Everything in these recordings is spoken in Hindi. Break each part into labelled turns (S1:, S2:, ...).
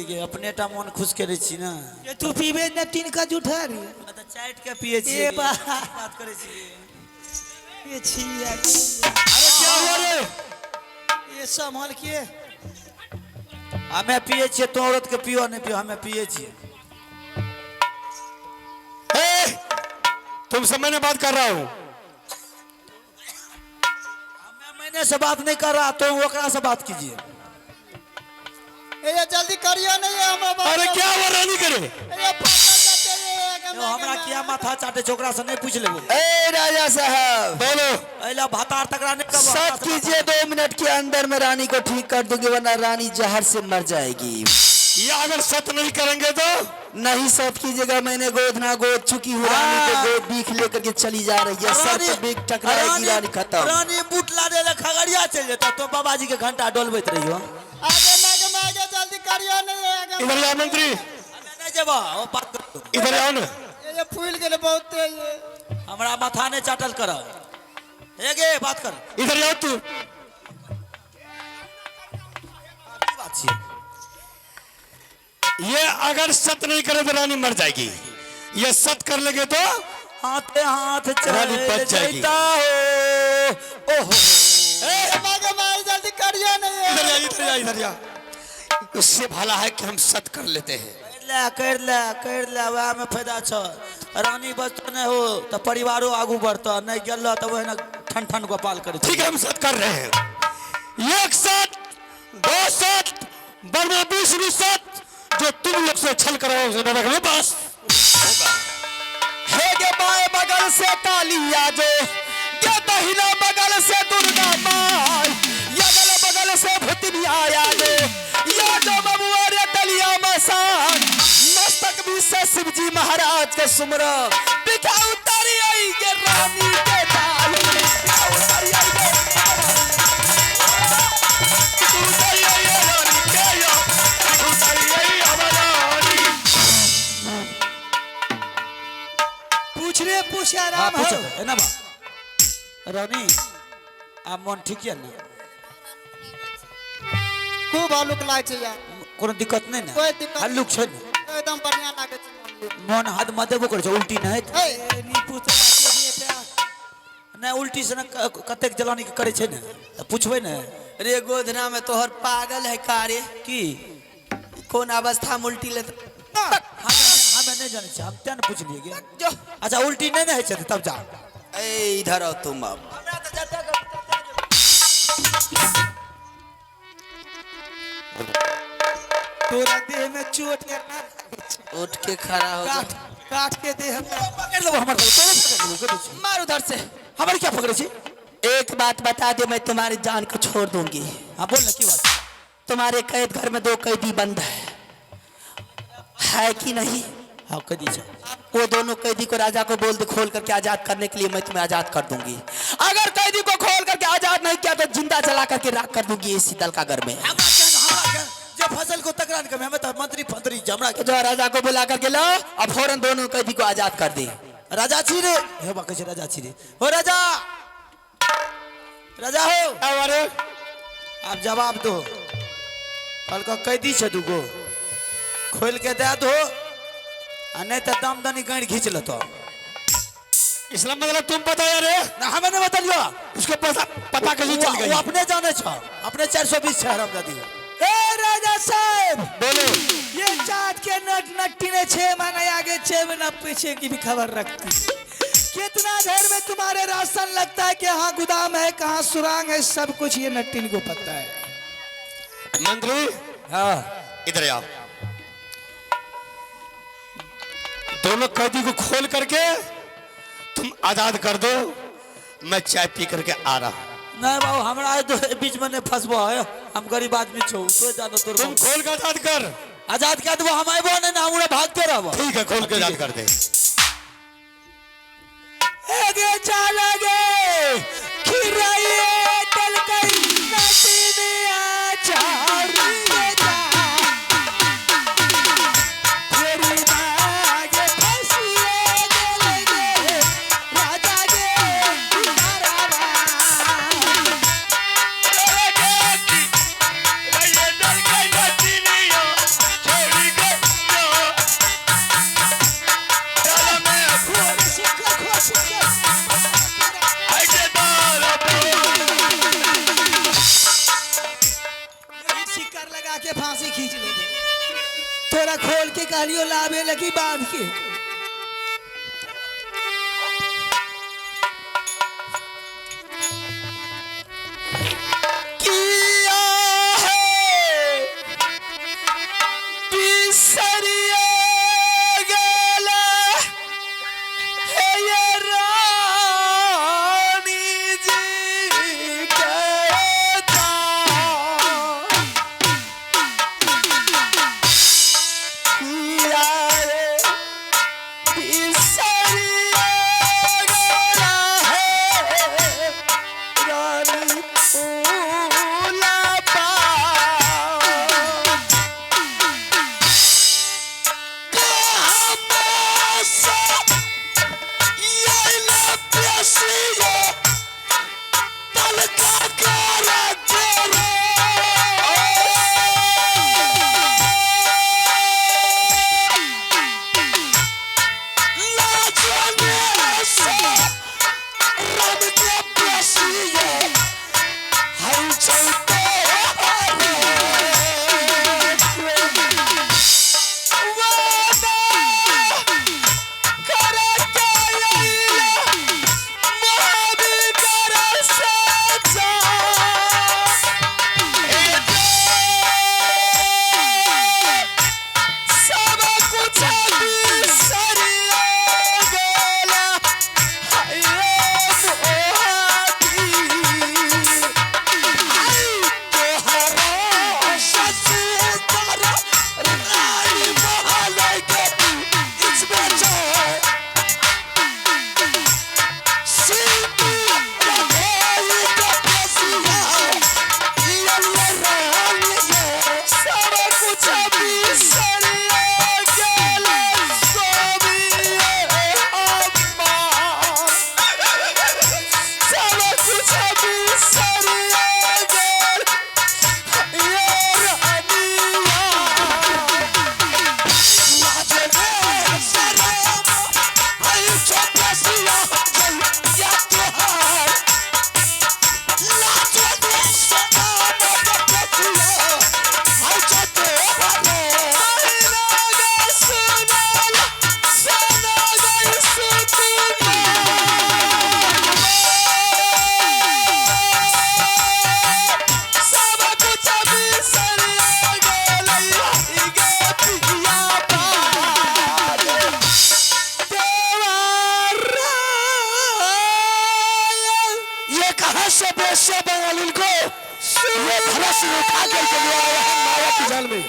S1: गे अपने टा मन खुश करे छी ना
S2: ये तू पीबे न तीन का जूठा रे
S1: मैं तो चाट के पिए छी
S2: ये
S1: बात करे छी
S2: ये छिया
S1: अरे क्या हुआ रे
S2: ये संभाल के
S1: हमें पिए छी तो औरत के पियो नहीं पियो हमें पिए छी
S3: तुमसे मैंने बात कर रहा हूँ।
S1: मैंने से बात नहीं कर रहा तो ओकरा से बात कीजिए
S2: ये जल्दी करियो नहीं है हम
S3: अरे क्या हुआ रानी करे
S2: ये फाटल जाते रे
S1: यो हमरा किया माथा चाटे छोकरा से नहीं पूछ लेबो
S4: ए राजा साहब
S3: बोलो।
S1: एला भातार तकरा नहीं कबो
S4: सब कीजिए 2 मिनट के अंदर में रानी को ठीक कर दूंगी वरना रानी जहर से मर जाएगी।
S3: ये अगर सत नहीं करेंगे तो
S4: नहीं सब कीजिएगा मैंने गोद ना गोद चुकी हूँ रानी को गोद बीख लेकर के चली जा रही है सर पे बीख टकराएगी रानी खत्म।
S1: रानी बूटला दे खगड़िया चल जाता तो बाबा जी के घंटा डोलबैत रहियो
S2: आगे जल्दी करियो नहीं है आगे
S3: इधर आओ मंत्री
S1: नहीं जेबा ओ बात करो
S3: इधर आओ ना।
S2: ये फूल गेले बहुत तेज
S1: हमरा माथा ने चाटल कर गे बात कर
S3: इधर आओ तू।
S1: की बात छी
S3: ये अगर सत नहीं करे तो रानी मर जाएगी। ये सत कर लेंगे तो
S1: हाथ हाथ
S3: रानी
S1: चल
S3: बच जाएगी।
S1: जाता हो ओहो
S2: मागे जल्दी करियो नहीं है
S3: इधर आ इधर आ। उससे भला है कि हम सत कर लेते हैं।
S1: कर ले वह में फायदा छ रानी बचतो नहीं हो तो परिवारों आगू बढ़ता नहीं गल तो वह ठन ठन गोपाल करे
S3: ठीक है हम सत कर रहे हैं। 1 सत 2 सत बर्मा 20 सत जो तुम लोग से छल कराओ उसे रखना बस
S4: हे गे बाएं बगल से कालिया जो ये दहिना बगल से दुर्गा माँ ये गल बगल से भूतनी आया जो ये जो बबुआ रे दलिया मसान मस्तक भी से शिवजी महाराज के सुमरा बिका उतारी आई के रानी के दाल बिका उतारी आई के उतारी आई रानी के यो उतारी आई हमारी
S2: पूछ आराम
S1: पूछो
S2: हो
S1: है ना बा रानी आप मन ठीक है ना
S2: खूब हलुक लाग छै यार
S1: कोनो दिक्कत नहीं ना
S2: कोई दिक्कत
S1: हल्लुक छै ना
S2: एकदम बढ़िया लागे छै
S1: मन हाथ में देबो करे छै उल्टी नहीं है
S2: ए नी पूछ
S1: नहीं उल्टी से ना कतेक जलानी के करे छै ना तो पूछबे ना
S4: रे गोधना में तोहर पागल है कारे
S1: की
S4: कौन अवस्था में उल्टी ले
S1: हमें नहीं जाने छै हम तेन पूछ लिए गे
S4: जो
S1: अच्छा उल्टी नहीं है छै तब जा
S4: ए इधर आओ तुम अब
S2: तोरा देह में चोट करना
S4: उठ के खड़ा हो जा
S2: काट के देह में
S1: पकड़ लो हमर तोरे पकड़ लो के छी
S4: मार उधर से
S1: हमर क्या पकड़े छी
S4: एक बात बता दे मैं तुम्हारी जान को छोड़ दूंगी।
S1: हां बोल ना की बात
S4: तुम्हारे कैद घर में 2 कैदी बंद है कि नहीं?
S1: हां कदी छै
S4: वो दोनों कैदी को राजा को बोल दे खोल करके आजाद करने के लिए मैं तुम्हें आजाद कर दूंगी। अगर कैदी को खोल करके आजाद नहीं किया तो जिंदा जला करके राख कर दूंगी इसी दल का घर में।
S1: हमरा क्या जे फसल को तकरार के हमें तो मंत्री फंत्री जमरा के
S4: जो राजा को बुला करके लो और फौरन दोनों कैदी को आजाद कर दे।
S1: राजा छी रे हे बा कहे राजा छी रे हो राजा राजा हो
S3: अरे
S1: आप जवाब दो कल का कैदी छै दुगो खोल के दे दो आ नहीं तो दामदनी गाड़ खींच लो तो
S3: इसलिए मतलब तुम बताया रे
S1: ना हमें नहीं बतलियो
S3: उसको पता कैसे चल गई?
S1: वो अपने जाने छ अपने 420 छै हराम दादी
S2: ए राजा साहब
S3: बोलो
S2: ये चाट के नट नट्टी ने 6 महीने आगे 6 महीने पीछे की भी खबर रखती कितना घर में तुम्हारे राशन लगता है कि हाँ गोदाम है कहाँ सुरांग है सब कुछ ये नट्टी को पता है।
S3: मंत्री
S1: हां
S3: इधर आओ। दोनों कैदी को खोल करके तुम आजाद कर दो मैं चाय पी करके आ रहा हूं।
S1: नहीं बाबू हमरा तो बीच में नहीं फंसबो है हम गरीब आदमी छौ तो जानो तोर
S3: तुम खोल के आजाद कर।
S1: आजाद कर दबो हम आइबो नहीं ना हमरा भागते रहबो
S3: ठीक है खोल के आजाद कर दे।
S2: आगे चलोगे खिराइए तल कई नदी में आचार ले जा तेरी बागे फसिए दिलगे राजा गे मारावा
S3: छोड़
S2: थोड़ा खोल के कहलियो लावे लगी बांध के।
S4: किया है बिसरिया गेला है ये रानी जी के जान। किया है बिसरिया गेला है रानी फूला पा। से बंगाली को ये धनुष उठा करके ले आया है माया की जाल में।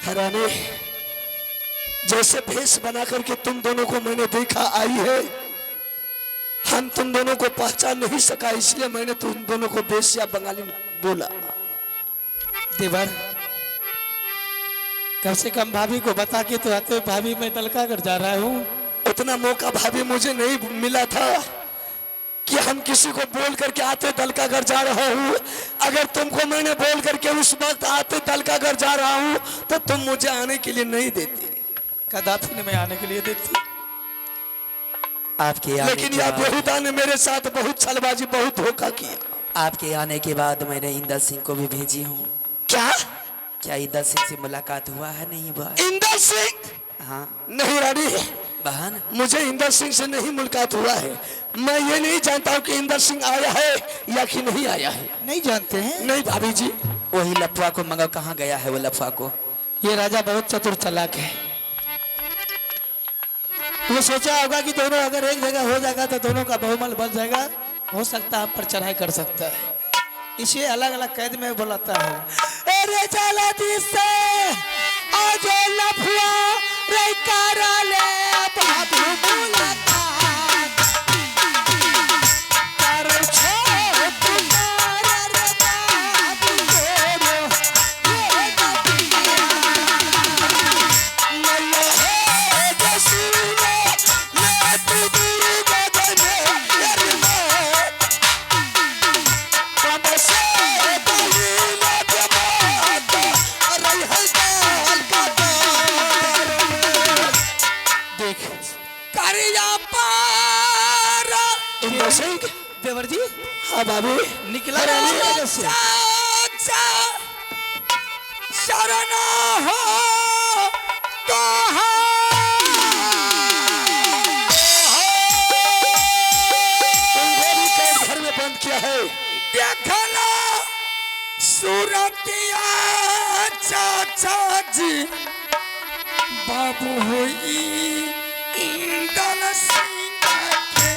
S3: रानी, जैसे भेष बना करके तुम दोनों को मैंने देखा आई है, हम तुम दोनों को पहचान नहीं सका, इसलिए मैंने तुम दोनों को बेसिया बंगाली बोला।
S2: देवर, कम से कम भाभी को बता के तो आते, भाभी मैं दलका कर जा रहा हूँ।
S3: उतना मौका भाभी मुझे नहीं मिला था कि हम किसी को बोल करके आते दलका घर जा रहा हूँ। अगर तुमको मैंने बोल करके उस वक्त आते दलका घर जा रहा हूँ तो तुम मुझे आने के लिए नहीं देती।
S2: कदापि नहीं मैं आने के लिए देती।
S4: आपके आने
S3: लेकिन
S4: के
S3: यह
S4: बाद-
S3: बेहुदा ने मेरे साथ बहुत छलबाजी, बहुत धोखा किया।
S4: आपके आने के बाद मैंने इंदर सिंह को भी भेजी हूँ।
S3: क्या
S4: क्या इंदर सिंह से मुलाकात हुआ है? नहीं हुआ?
S3: इंदर सिंह?
S4: हाँ
S3: नहीं रानी,
S4: बहन,
S3: मुझे इंदर सिंह से नहीं मुलाकात हुआ है। मैं ये नहीं जानता हूँ कि इंदर सिंह आया है या कि नहीं आया है।
S2: नहीं जानते हैं?
S3: नहीं भाभी जी।
S4: वही लफुआ को मंगा, कहाँ गया है वो लफुआ को?
S2: ये राजा बहुत चतुर चालाक है। वो सोचा होगा कि दोनों अगर एक जगह हो जाएगा तो दोनों का बहुमल बन जाएगा, हो सकता है आप पर चढ़ाई कर सकता है, इसे अलग अलग कैद में बुलाता है। अरे चला दिसे आज लफुआ रे कराले बाबू मुलाकात कर छो तुम्हारा रे बाबू गोरो ये गतिया मल्लो है जसूलो ले तू दूर गगने यार मैं कब से बहिना जमात रही है गाल का तार देख करिया पार।
S3: इंदर सिंह?
S2: देवर जी
S3: हाँ भाभी।
S2: निकला रानी से शरण हो तो
S3: तुमको भी कैद घर में बंद किया है।
S2: देखला सूरतिया चाचा जी बाबू होई इंदल सिंह के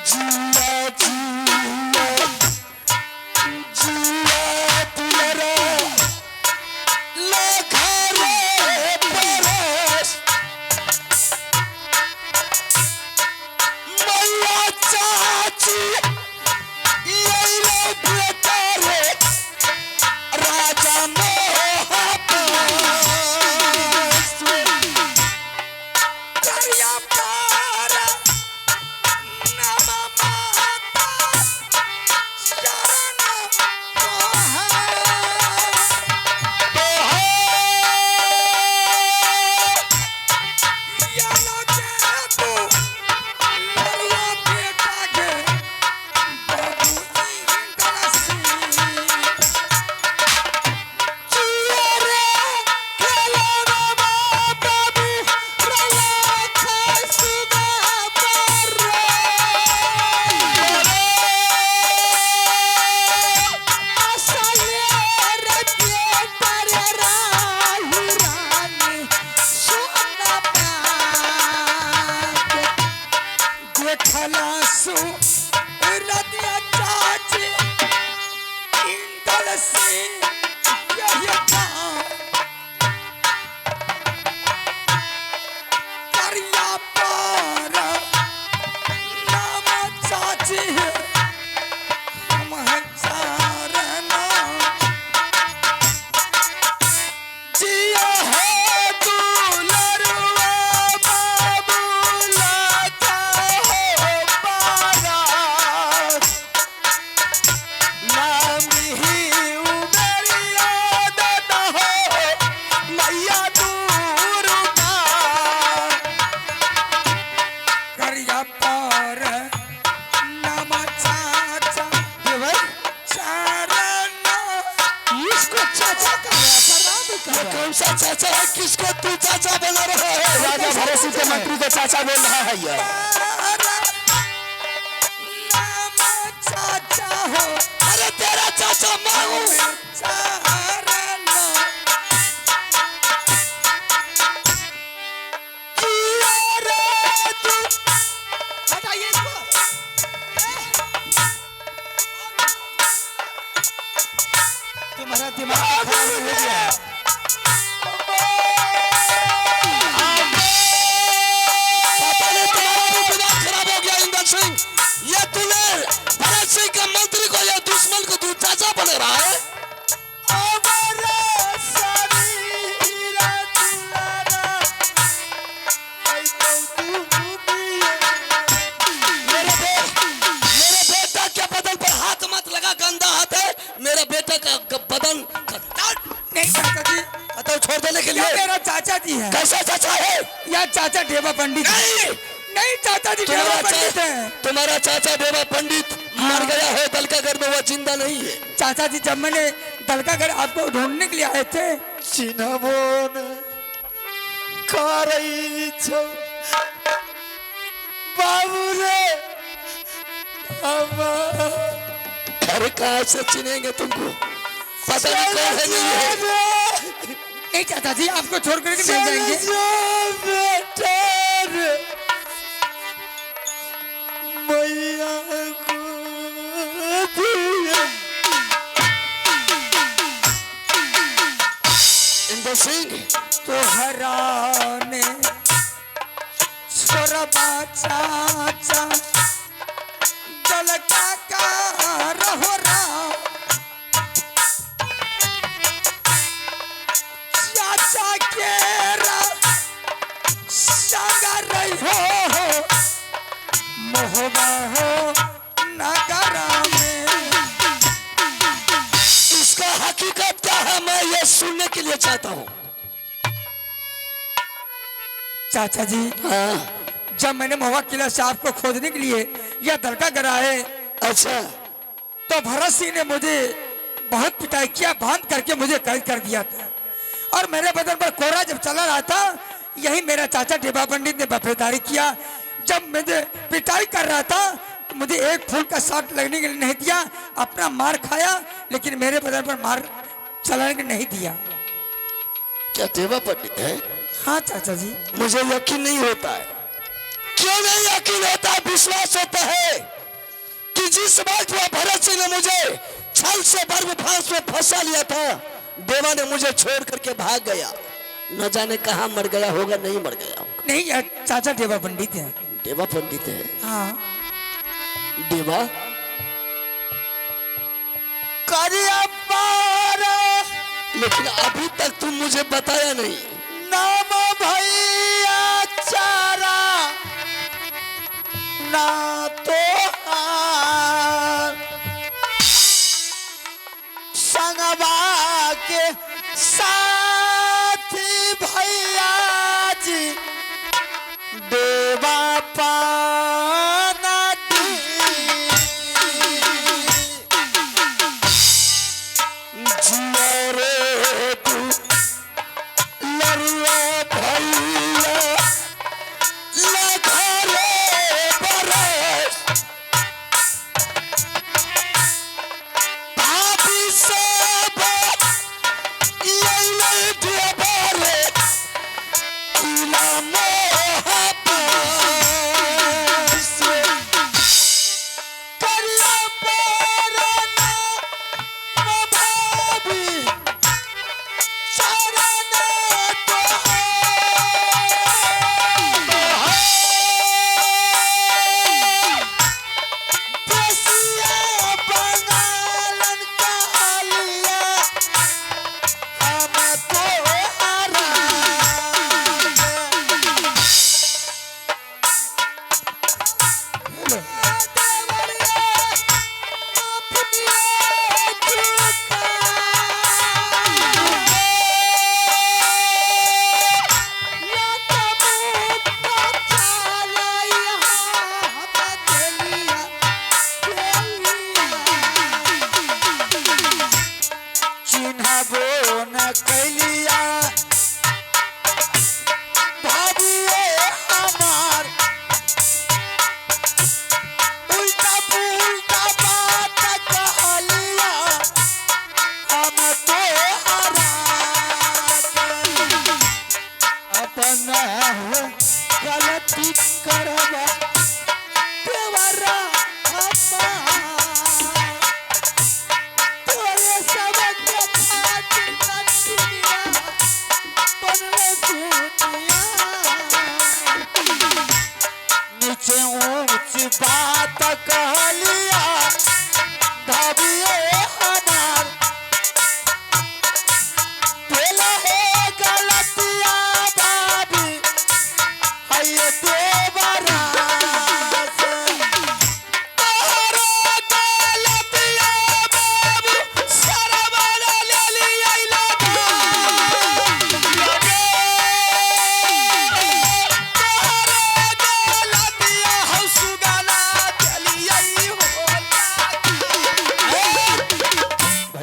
S3: जिया जिया जिया तुलरा लाखा रे परस मैया चाची ये लो बेटा रे राजा
S2: करिया पार नामा माता शरण या लगे तो लड़िया बेटा गे बाबू इंदल सिंह जिया रे खेला रे बाबू रला खसुगा पर असले रे बेटा रे राही रानी सोना पाके देखला सु रदिया चाची इंदल सिंह यही काम करिया पार नाम चाची हम चारना जिया है दुलरुआ बाबू लाता हो पारा नामी ही उमरिया दादा हो मैया दुर्गा करिया पार नाम चाचा देवर चारना इसको चाचा का
S3: ये कौन सा चाचा है? किसको तू चाचा बना रहा है? राजा भरत सिंह के मंत्री को चाचा बोल रहा है ये।
S2: नाम चाचा हो
S3: अरे तेरा चाचा मैं हूँ।
S2: चारना हटाइए इसको। तुम्हारा दिमाग खराब हो गया।
S3: पता नहीं तुम्हारा भी दिमाग खराब हो गया इंदर सिंह। ये तूने भरत सिंह के मंत्री को या दुश्मन को तू चाचा बन रहा है। मेरे बेटा के बदन पर हाथ मत लगा, गंदा हाथ है मेरा बेटा का बदन।
S2: नहीं चाचा जी,
S3: तो छोड़ देने के
S2: ये
S3: लिए
S2: मेरा चाचा जी है।
S3: कैसा चाचा है?
S2: या चाचा देवा पंडित है।
S3: नहीं,
S2: नहीं चाचा जी देवा पंडित है।
S3: तुम्हारा चाचा देवा पंडित मर गया है, दलकागढ़ में वो जिंदा नहीं है।
S2: चाचा जी जब मैंने दलकागढ़ आपको ढूंढने के लिए आए थे,
S4: चिन्हबोन करई छौ बाबू रे
S3: अरे कहाँ से चिनेंगे तुमको, पता नहीं कौन है नहीं है।
S2: नहीं चाचा जी आपको छोड़ करके नहीं जाएंगे।
S4: बेटा रे मैया को दिया।
S3: इंदर सिंह
S2: तोहरा ने छोरबा चाचा दलका का रहो राम, चाचा के संग रही हो मोहबा हो नगरा में।
S3: इसका हकीकत क्या है मैं ये सुनने के लिए चाहता हूँ।
S2: चाचा जी
S3: हाँ
S2: जब मैंने महुआ किला साहब को खोदने के लिए यह दलकागढ़ आए,
S3: अच्छा,
S2: तो भरत सिंह ने मुझे बहुत पिटाई किया, बांध करके मुझे कैद कर दिया था। और मेरे बदन पर कोहरा जब चला रहा था, यही मेरा चाचा देवा पंडित ने वफादारी किया। जब मुझे पिटाई कर रहा था तो मुझे एक फूल का शॉट लगने के लिए नहीं दिया, अपना मार खाया, लेकिन मेरे बदन पर मार चलाने के नहीं दिया।
S3: क्या देवा पंडित है?
S2: हाँ चाचा जी।
S3: मुझे यकीन नहीं होता है। क्यों नहीं यकीन होता? विश्वास होता है कि जिस वक्त वो भरत सिंह ने मुझे छल से बर्फ फांस में फंसा लिया था, देवा ने मुझे छोड़ करके भाग गया। न जाने कहाँ मर गया होगा, नहीं मर गया होगा।
S2: नहीं यार, चाचा देवा पंडित है।
S3: देवा पंडित है?
S2: हाँ
S3: देवा
S4: करिया पारा
S3: लेकिन अभी तक तुम मुझे बताया नहीं।
S4: नाम भैया चारा ना तो संगवा के साथी भैया जी देवा पाना
S3: जिया तू लरुआ भैया लखरे बरस भाभी सब लैले देवरे इला मोहब्बत
S4: करिया पारा नाम भाभी गलती करवा देवरा तोरे सब के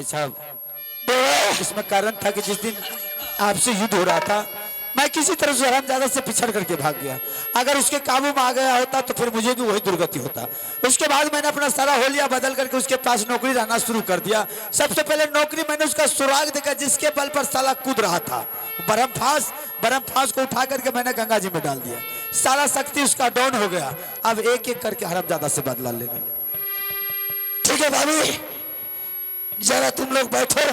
S1: साहब इसमें कारण था कि जिस दिन आपसे युद्ध हो रहा था मैं किसी तरह से हरामजादा से पिछड़ करके भाग गया। अगर उसके काबू में आ गया होता तो फिर मुझे भी वही दुर्गति होता। उसके बाद मैंने अपना सारा होलिया बदल करके उसके पास नौकरी रहना शुरू कर दिया। सबसे पहले नौकरी मैंने उसका सुराग देखा जिसके बल पर साला कूद रहा था। बरम फांस को उठा करके मैंने गंगा जी में डाल दिया। सारा शक्ति उसका डाउन हो गया। अब एक एक करके हरामजादा से बदला लेंगे।
S3: ठीक है भाभी, जरा तुम लोग बैठो,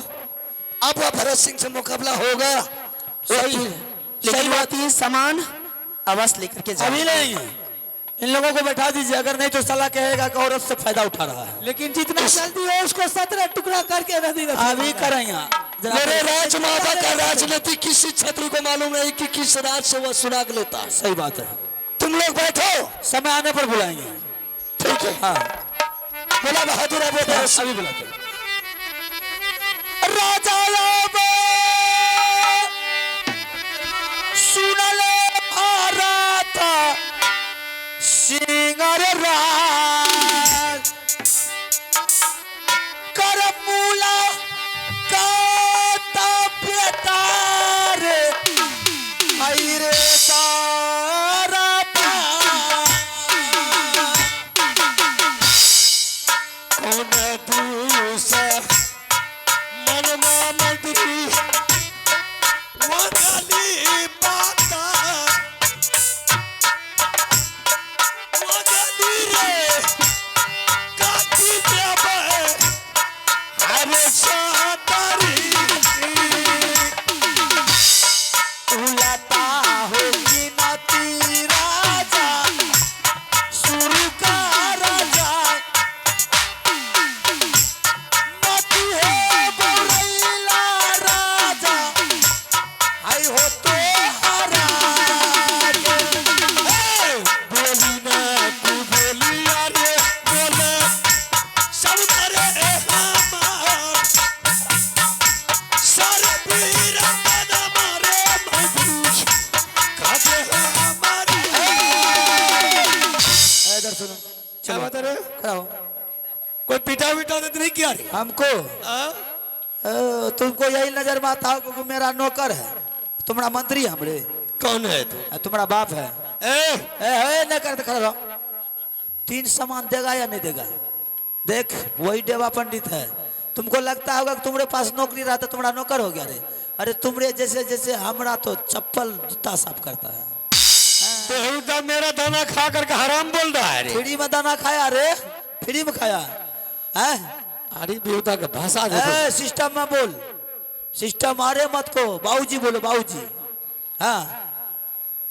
S3: अब वह भरत सिंह से मुकाबला होगा।
S4: सही है, लेकिन बात ये सामान अवश्य लेकर के जाओ।
S1: अभी नहीं, इन लोगों को बैठा दीजिए, अगर नहीं तो साला कहेगा कि औरत से फायदा उठा रहा है।
S2: लेकिन जितना जल्दी हो उसको 17 टुकड़ा करके नदी में
S1: अभी करेंगे।
S3: मेरे राजमाता का राजनीति किसी छत्री को मालूम नहीं कि किस राज से वह सुराग लेता है।
S1: सही बात है।
S3: तुम लोग बैठो,
S1: समय आने पर बुलाएंगे।
S3: ठीक है।
S1: हाँ
S3: बोला बहादुर
S1: अभी बुलाते।
S3: राजा
S1: सुनले भारत सिंगर राज कर मूला का बेतार आई रे तारा
S3: कौन दूसरा मनवा मंत्री वगली माता वगली रे काटी जब हरे सातारी
S1: उलटा हो कि नती राजा शुरू का राजा नती है बोलैला राजा आई हो तो हरा
S3: बोली ना तू बोली अरे बोले सब करे हमार सारे पीर मन मारे मजबूर काजे हमारे।
S1: इधर सुनो।
S3: क्या बता रहे?
S1: खड़ा हो।
S3: कोई पिटा विटा तो नहीं किया रे?
S1: हमको तुमको यही नजर में आता हो क्योंकि मेरा नौकर है, तुम्हारा मंत्री है हमरे,
S3: कौन है तू?
S1: तुम्हारा बाप है। न कर खड़ा रहो। 3 सामान देगा या नहीं देगा? देख वही देवा पंडित है। तुमको लगता होगा कि तुम्हारे पास नौकरी रहा तो तुम्हारा नौकर हो गया रे। अरे तुमरे जैसे जैसे हमरा तो चप्पल जूता साफ करता है।
S3: तो मेरा दाना खा करके हराम बोल रहा है रे।
S1: फ्री में दाना खाया रे, फ्री में खाया है।
S3: अरे बेवता का भाषा देखो।
S1: सिस्टम में बोल, सिस्टम मारे मत को, बाबूजी बोलो बाबूजी। हाँ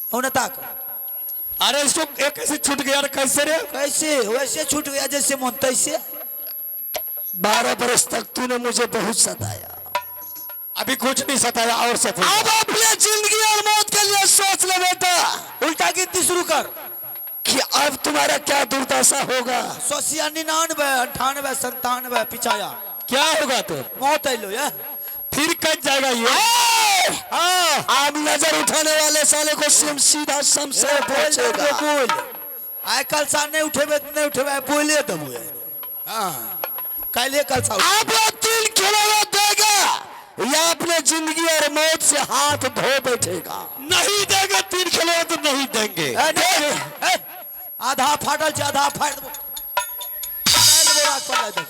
S1: उन्हें ताक।
S3: अरे इसको एक कैसे छूट गया रे? कैसे रे?
S1: कैसे वैसे छूट गया जैसे मन तैसे।
S3: 12 बरस तक तूने मुझे बहुत सताया, अभी कुछ नहीं सताया और सताया। अब अपने जिंदगी और मौत के लिए सोच ले बेटा।
S1: उल्टा गिनती शुरू कर
S3: कि अब तुम्हारा क्या दुर्दशा होगा।
S1: 199 98 97 पिछाया
S3: क्या होगा तो?
S1: मौत आई लो या
S3: फिर कट जाएगा ये। आप नजर उठाने वाले साले को सीधा शमशान पहुंचेगा।
S1: बोल आय कल सा नहीं उठेबे नहीं उठेबे बोले तो हुए। हाँ कल कल सा
S3: आप 3 खिलौना देगा या अपने जिंदगी और मौत से हाथ धो बैठेगा? नहीं देगा 3 खिलौना तो नहीं देंगे।
S1: आधा फाटल से आधा फाड़ दो।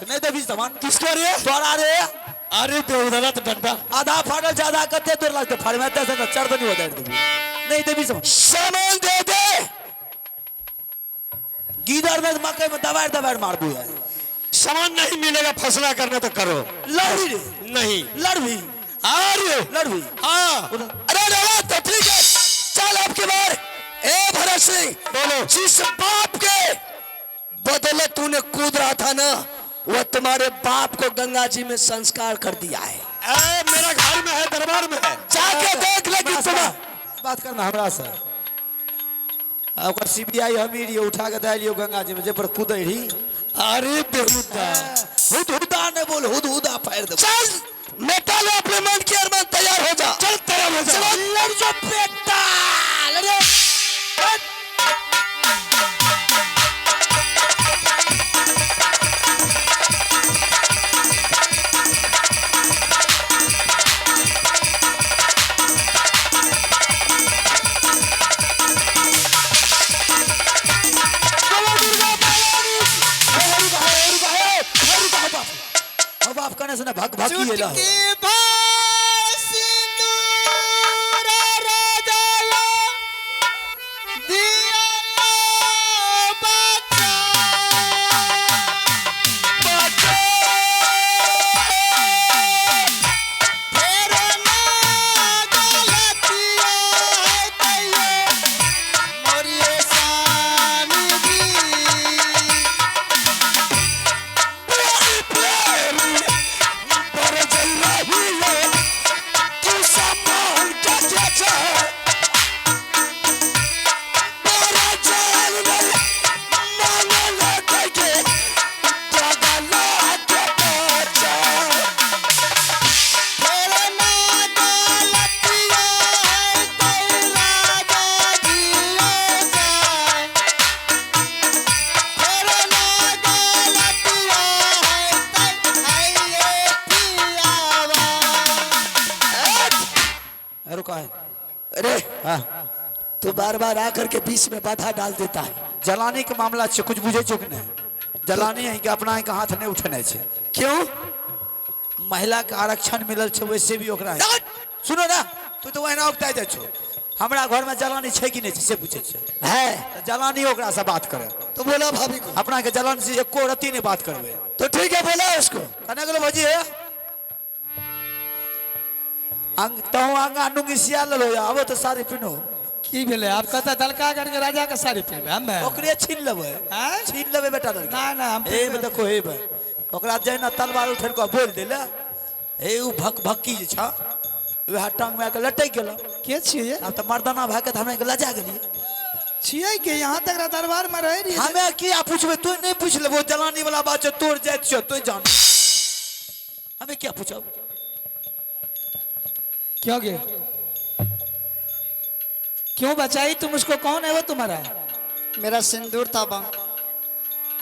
S1: नहीं देवी सामान
S3: किसको रे?
S1: तोरा रे।
S3: अरे देवदाना तो डंडा
S1: आधा फाटल से आधा कते तोर लगते फाड़ में ऐसे ना चढ़ तो नहीं होता है। नहीं देवी
S3: सामान दे दे।
S1: गीदर में मकई में दबाड़ मार दू है।
S3: सामान नहीं मिलेगा, फैसला करना तो करो।
S1: लड़ी रे
S3: नहीं
S1: लड़ भी
S3: अरे
S1: लड़ भी।
S3: हाँ अरे तो ठीक है, चल अब की बार। ए भरत सिंह बोलो, जिस बाप के बदले तूने कूद रहा था ना, वह तुम्हारे बाप को गंगा जी में संस्कार कर दिया है। मेरा घर में है, दरबार में है, जाके देख ले कि तुम
S1: बात करना हमरा से। CBI हमीर ये उठा के दे लियो गंगा जी में जे पर कूद रही।
S3: अरे बेहुदा
S1: हुदा ने बोल हुदा फाड़ दे।
S3: चल मेटा लो अपने मन की अरमान, तैयार हो जा। चल तैयार हो जा।
S1: लड़ जो बेटा लड़ो। अब आप कहने से ना भग भग किए ला
S4: चुटकी भर सिंदूर राजा दिया बचा फिर ना गलतियाँ है तैये मोरिए स्वामी जी
S3: पर जल्ला ही है तू संभाल के जा पर जान में मांगे लगे के जगला के बचा
S4: फिर ना गलतियाँ है तैये राजा जिया जाए फिर ना गलतियाँ है पियावा
S1: रुका है
S3: अरे
S1: हाँ
S3: तू बार बार आकर के बीच में बाधा डाल देता है
S1: जलानी के मामला छे कुछ बुझे चुक नहीं जलानी है कि अपना के हाथ नहीं उठने छे
S3: क्यों
S1: महिला के आरक्षण मिलल छे वैसे भी ओकरा है। सुनो ना तू तो वही ना उगता जा छो हमरा घर में जलानी छे कि नहीं छे से पूछे छे
S3: है
S1: तो जलानी ओकरा से बात करे
S3: तो बोला भाभी को
S1: अपना के जलानी से एको रत्ती नहीं बात करबे
S3: तो ठीक है बोला उसको
S1: कने गेलो भजी है अंग तो अंग अनुंगी सिया लो या अब तो सारी पिनो
S2: की भेले आप कहता दलका करके राजा का साड़ी पहनबे हमे
S1: ओकरे छीन लेबे
S2: हैं?
S1: छीन लेबे बेटा लड़का
S2: ना ना हम
S1: ए में देखो हे बे ओकरा जैना तलवार उठर को बोल देले ए उ भक भक्की जे छ वह टांग में के लटक गेलो
S2: के छिए
S1: अब तो मर्दाना भाग के तो हमरा के लजा गेलिए
S2: छिए के यहाँ तक दरबार में रह रही
S1: हमें किया पूछबे तू नहीं पूछ लेबो जलानी वाला बात छै तोर जात छ तू जान हमें क्या पूछो
S2: क्यों गे क्यों बचाई तुम उसको कौन है वो तुम्हारा
S4: मेरा सिंदूर था बा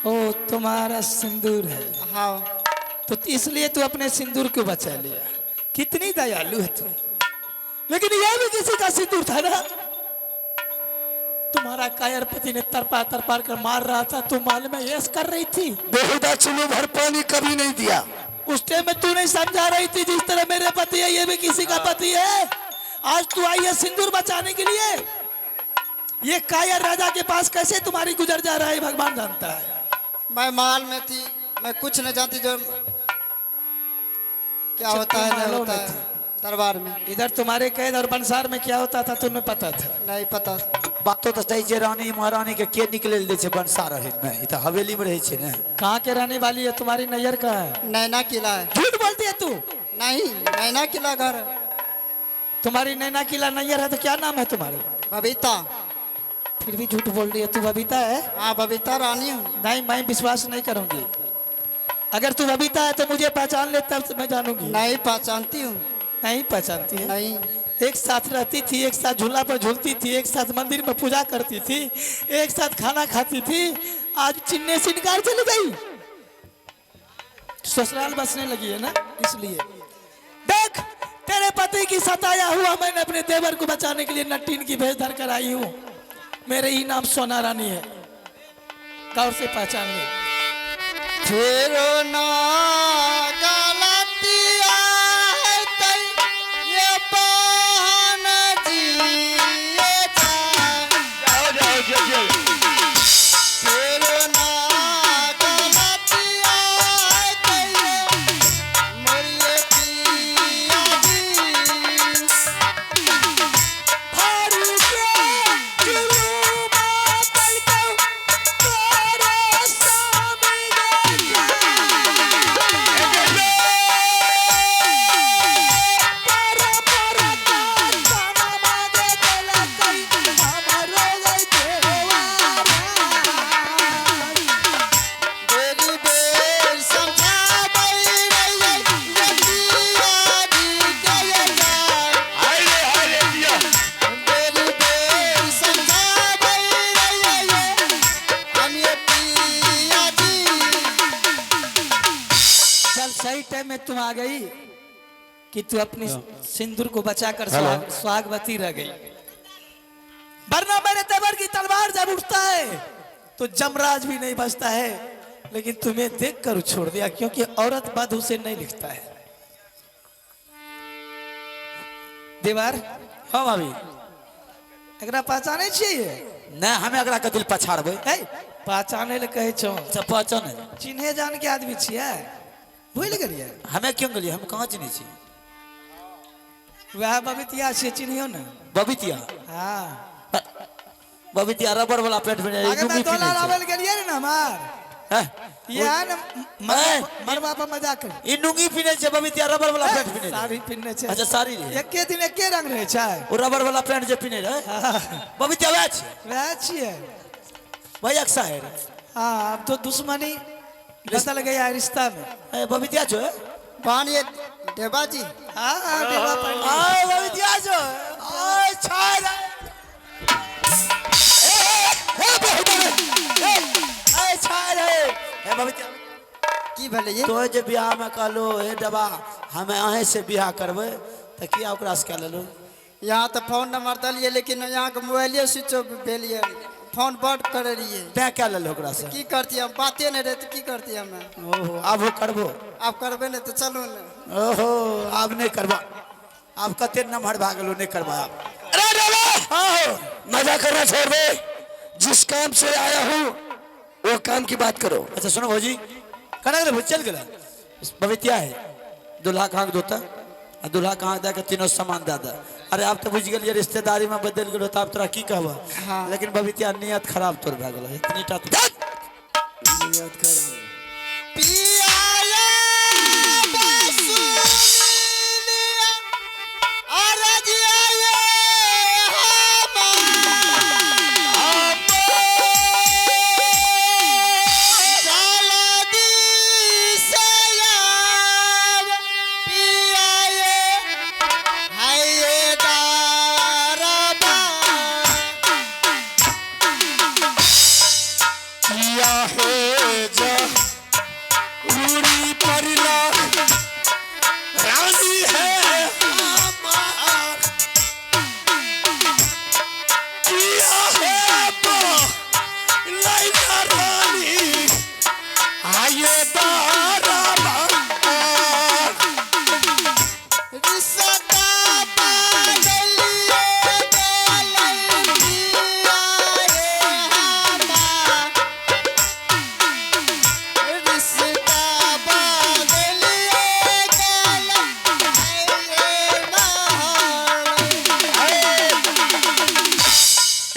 S2: ओ तुम्हारा सिंदूर है
S4: हाँ
S2: तो इसलिए तू अपने सिंदूर को बचा लिया कितनी दयालु है तू लेकिन यह भी किसी का सिंदूर था ना तुम्हारा कायर पति ने तरपा तरपा कर मार रहा था तू माल में यस कर रही थी
S3: बेहुदा चुल्लू भर पानी कभी नहीं दिया
S2: उस टाइम में तू नहीं समझा रही थी जिस तरह मेरे पति है ये भी किसी का पति है आज तू आई है सिंदूर बचाने के लिए ये कायर राजा के पास कैसे तुम्हारी गुजर जा रहा है भगवान जानता है
S4: मैं माल में थी मैं कुछ नहीं जानती जो क्या होता है नहीं
S2: मालूम
S4: होता
S2: नहीं
S4: है दरबार में
S2: इधर तुम्हारे कैद और बंसार में क्या होता था तुम्हें पता था
S4: नहीं पता
S1: बातो तो सही छे रानी महारानी के निकले दे छे बनसा रहे में ई तो हवेली में रहे छे ने
S2: कहाँ के रहने वाली है तुम्हारी नैयर का है
S4: नैना किला है
S2: झूठ बोलती है तू
S4: नहीं नैना किला घर है
S2: तुम्हारी नैना किला नैयर है तो क्या नाम है तुम्हारी
S4: बबीता
S2: फिर भी झूठ बोल रही है तू बबीता है
S4: हाँ बबीता रानी हूँ
S2: नहीं मैं विश्वास नहीं करूंगी अगर तू बबीता है तो मुझे पहचान ले तब मैं जानूंगी
S4: नहीं पहचानती हूँ
S2: नहीं पहचानती है
S4: नहीं
S2: एक साथ रहती थी एक साथ झूला पर झूलती थी एक साथ मंदिर में पूजा करती थी एक साथ खाना खाती थी आज चिन्ने से इनकार चली गई ससुराल बसने लगी है ना इसलिए देख तेरे पति की सताया हुआ मैंने अपने देवर को बचाने के लिए नट्टीन की भेज धर कर आई हूँ मेरे ही नाम सोना रानी है गौर से पहचान ले
S4: फिर ना गलतियाँ है तई ये बहन जिए जाए फिर ना गलतियाँ है तई मोरिए पिया जी
S3: हारू के जुलूम कल को तोरे सामने
S4: बेरी बेर समझा बई रही ये पिया जी के ये जाए बेरी बेर समझा बई रही ये हम ये पिया जी
S2: चल सही टाइम में तुम आ गई कि तू अपनी सिंदूर को बचाकर स्वागवती रह गई वरना मेरे देवर की तलवार जब उठता है तो जमराज भी नहीं बचता है लेकिन तुम्हें देख कर छोड़ दिया, क्योंकि औरत बधू से नहीं लिखता है। दीवार
S1: हाँ भाभी
S2: एकरा पहचाने छियै?
S1: नहीं हमें अगला के दिल पछाड़बे।
S2: है पहचाने ले कहे छो,
S1: अच्छा पहचान है।
S2: चिन्हे जान के आदमी छियै, भूल गेलियै?
S1: हमें क्यों गलिए, हम कहाँ चिन्हे छी?
S2: वह बबितिया छियै, चिन्हियो ना?
S1: बबितिया
S2: हाँ
S1: बबितिया रबर वाला पेंट पहने
S2: आगे मैं तोला लावल गेलियै रे ना हमार,
S1: है
S2: ये है ना मरवा पर मजाक कर।
S1: ई लुंगी पहने छे, बबितिया रबर वाला पेंट पहने।
S2: साड़ी पिन्ने छै।
S1: अच्छा साड़ी रे,
S2: एके दिन एके रंग रहे छै।
S1: वो रबर वाला पेंट जे पहने रहे बबितिया वह छे।
S2: वह छियै
S1: भाई अक्सा है
S2: हाँ। अब तो दुश्मनी बदल गया है रिश्ता में।
S1: ए बबितिया जो है
S3: पानी देवा जी।
S2: हाँ हाँ देवा पंडित।
S1: आ बबितिया जो आ छाड़ ए छाड़ ए बबितिया
S3: की भले ये
S1: तो जे बियाह में कहलो हे डबा हमें अहे से बियाह करबे त किया ओकरा से कह लेलो?
S3: यहाँ तो फोन नंबर दलिए, लेकिन यहाँ के मोबाइले स्विच ऑफ भेलिए, फोन बंद करे रहिए।
S1: तै कह लेलो ओकरा से?
S3: की करती हम, बाते नहीं रहती, की करती हमें।
S1: ओहो अब हो करबो?
S3: आप करबे नहीं तो चलो ना।
S1: ओहो अब नहीं करबा, अब कते नमहर भागलो नहीं करबा।
S3: अरे डबा
S1: हाँ
S3: मजा करना छोड़ दे, जिस काम से आया हूँ वो काम की बात करो।
S1: अच्छा सुनो भौजी कना रे चल गेला बबितिया है दूल्हा कहाँ दोता आ दूल्हा कहाँ दे के तीनों सामान दे दे। अरे आप तो बुझ गेलिए रिश्तेदारी में बदल गेलो त आप तोरा की कहबा।
S3: हाँ।
S1: लेकिन बबितिया नियत खराब तोर भ गेलो इतनी टा
S3: नियत खराब।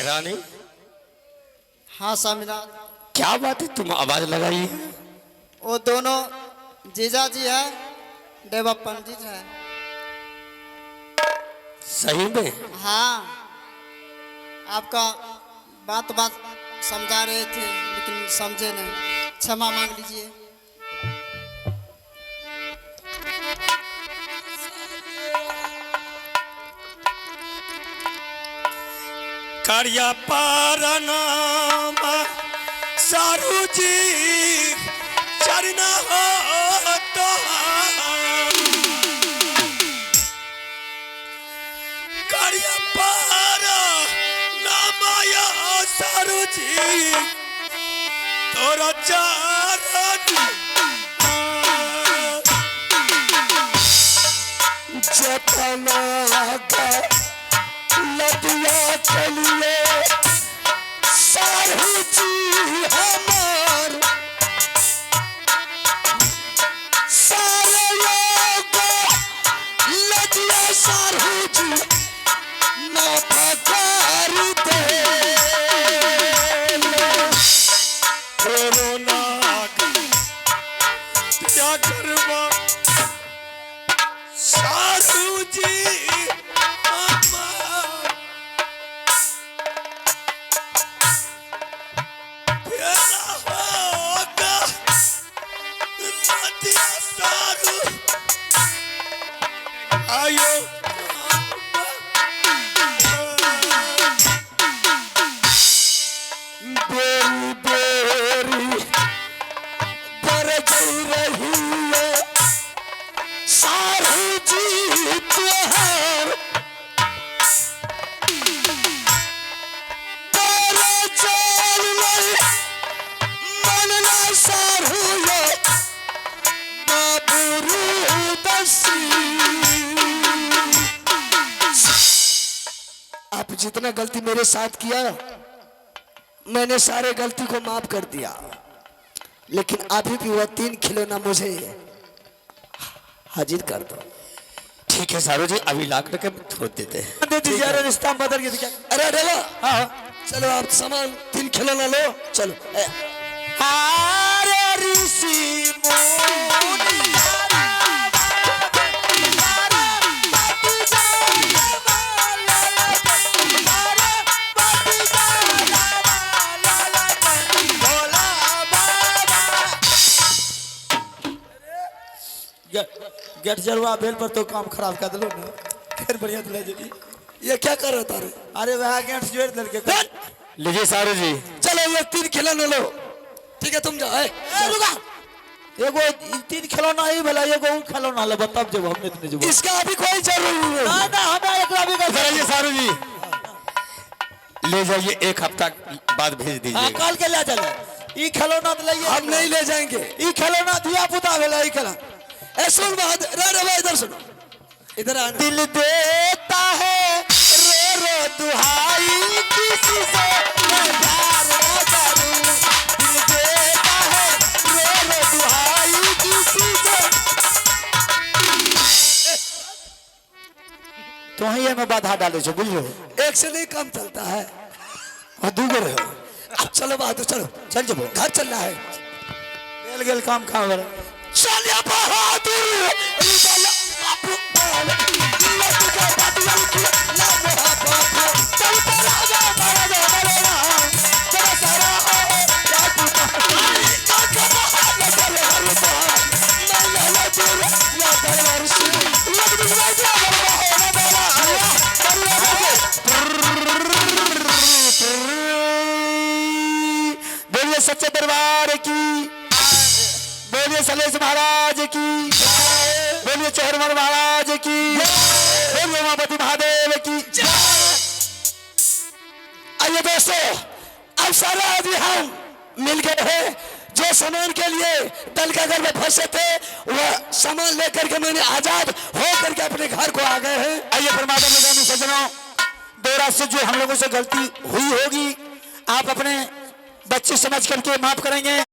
S4: रानी
S3: हाँ सामिना,
S4: क्या बात है, तुम आवाज लगाई है?
S3: वो दोनों जीजा जी है, देवा पंडित है।
S4: सही में?
S3: हाँ आपका बात समझा रहे थे लेकिन समझे नहीं, क्षमा मांग लीजिए।
S4: करिया पारनामा सारू जी चरना हो तो करिया पारनामा या सारू जी तोरा चरण
S3: जतना लदिया चलिए सारू जी हमार, सारे लोग लदिया सारू जी न पकार दे।
S4: कोरोना क्या करवा सारू जी
S3: सारू जितना गलती मेरे साथ किया मैंने सारे गलती को माफ कर दिया, लेकिन अभी भी वह 3 खिलौना मुझे हाजिर कर दो।
S4: ठीक है सारू जी, अभी ला करके छोड़ देते हैं।
S1: दे दीजिए, अरे रिश्ता हम बदल गए क्या?
S3: अरे डेला,
S1: हाँ
S3: चलो आप सामान 3 खिलौना लो, चलो।
S1: अरे ऋषि मुनि गेट जलवा बेल पर तो काम खराब कर दिलो ना, फिर बढ़िया दिला जी।
S3: ये क्या कर रहा था रे?
S1: अरे वह गेट जोड़ दल के
S4: लीजिए सारू जी।
S3: चलो ये 3 खिलौना लो, ठीक है तुम जाओ।
S1: रुका, एगो 3 खिलौना ही भला, एगो खिलौना ले तब जब हमने इतने जब
S3: इसका अभी कोई जरूरी नहीं।
S1: ना ना हमें एकरा भी कर
S4: कराइए सारू जी, ले जाइए, 1 हफ्ता बाद भेज
S1: हां
S4: दीजिए।
S1: कल के ले चले। ई खिलौना तो लइए,
S3: हम नहीं ले जाएंगे।
S1: ई खिलौना दिया पुता भेला ई खिलौना।
S3: ए सुन बहादुर, रे भाई इधर सुनो, इधर आना।
S1: दिल देता है रो रो दुहाई, किसी से मैं प्यार न करूं। दिल देता है रो रो दुहाई, किसी से। तो ही में बाधा डाले छो, बुझलो?
S3: एक से नहीं काम चलता है।
S1: और दूगो रहे हो।
S3: अब चलो बहादुर, चलो
S1: चल जबो,
S3: घर चलना है।
S1: गेल गेल काम खा वाला।
S3: चल या बहादुर,
S1: बोलिए सच्चे दरबार की, बोलिए सलेश महाराज की, बोलिए चौहरमल महाराज की, बोलिए उमापति महादेव की।
S3: आइए दोस्तों, अब सारा आदमी हम मिल गए हैं। जो सामान के लिए दलकागढ़ में फंसे थे वह सामान लेकर के मैंने आजाद हो करके अपने घर को आ गए हैं।
S1: आइए परमात्मा निगामी सज्जनों, दोरा से जो हम लोगों से गलती हुई होगी आप अपने बच्चे समझ करके माफ करेंगे।